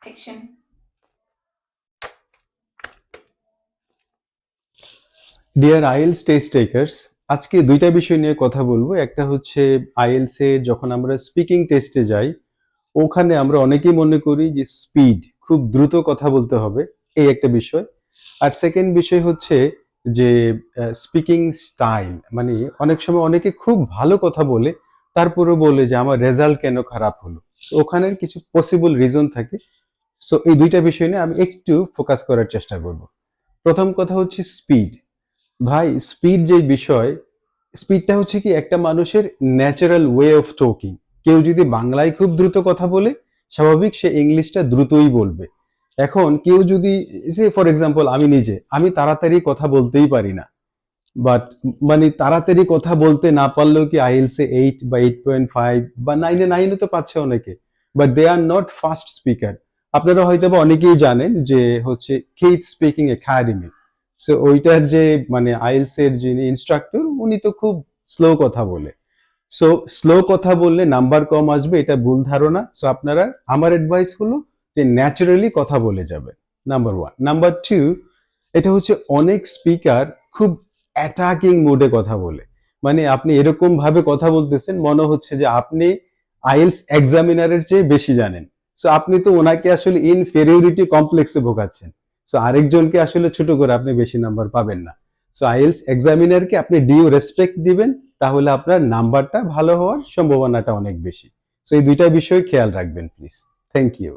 fiction. Dear IELTS test takers, আজকে দুইটা বিষয় নিয়ে কথা বলবো। একটা হচ্ছে আইএলস এ যখন আমরা স্পিকিং টেস্টে যাই, ওখানে আমরা অনেকেই মনে করি যে স্পিড, খুব দ্রুত কথা বলতে হবে, এই একটা বিষয়। আর সেকেন্ড বিষয় হচ্ছে যে স্পিকিং স্টাইল, মানে অনেক সময় অনেকে খুব ভালো কথা বলে তারপরেও বলে যে আমার রেজাল্ট কেন খারাপ হলো। তো ওখানে কিছু পসিবল রিজন থাকে। সো এই দুইটা বিষয় নিয়ে আমি একটু ফোকাস করার চেষ্টা করব। প্রথম কথা হচ্ছে স্পিড। ভাই, স্পিড যে বিষয়, স্পিডটা হচ্ছে কি একটা মানুষের ন্যাচারাল ওয়ে অফ টকিং। কেউ যদি বাংলায় খুব দ্রুত কথা বলে, স্বাভাবিক সে ইংলিশটা দ্রুতই বলবে। এখন কেউ যদি, সে ফর এক্সাম্পল আমি তাড়াতাড়ি কথা বলতেই পারি না, বাট মানে তাড়াতাড়ি কথা বলতে না পারলেও কি আইএলসে 8 বা 8.5 বা 9 তো পাচ্ছে অনেকে, but they are not fast speaker. আপনারা হয়তো বা অনেকেই জানেন যে হচ্ছে কেইথ স্পিকিং একাডেমি। সো ওইটার যে মানে আইএলস এর যিনি ইনস্ট্রাক্টর, উনি তো খুব স্লো কথা বলে। সো স্লো কথা বললে নাম্বার কম আসবে, এটা ভুল ধারণা। সো আপনারা, আমার অ্যাডভাইস হলো যে ন্যাচারালি কথা বলে যাবে, নাম্বার ওয়ান। নাম্বার টু, এটা হচ্ছে অনেক স্পিকার খুব অ্যাটাকিং মোডে কথা বলে। মানে আপনি এরকম ভাবে কথা বলতেছেন, মনে হচ্ছে যে আপনি আইএলস এক্সামিনারের চেয়ে বেশি জানেন। সো আপনি তো ওনাকে আসলে ইনফেরিয়রিটি কমপ্লেক্সে ভোগাচ্ছেন। সো আরেকজনকে আসলে ছোট করে আপনি বেশি নাম্বার পাবেন না। সো আইএলস এক্সামিনারকে আপনি ডিউ রেসপেক্ট দিবেন, তাহলে আপনার নাম্বারটা ভালো হওয়ার সম্ভাবনাটা অনেক বেশি। সো এই দুইটা বিষয় খেয়াল রাখবেন প্লিজ। Thank you.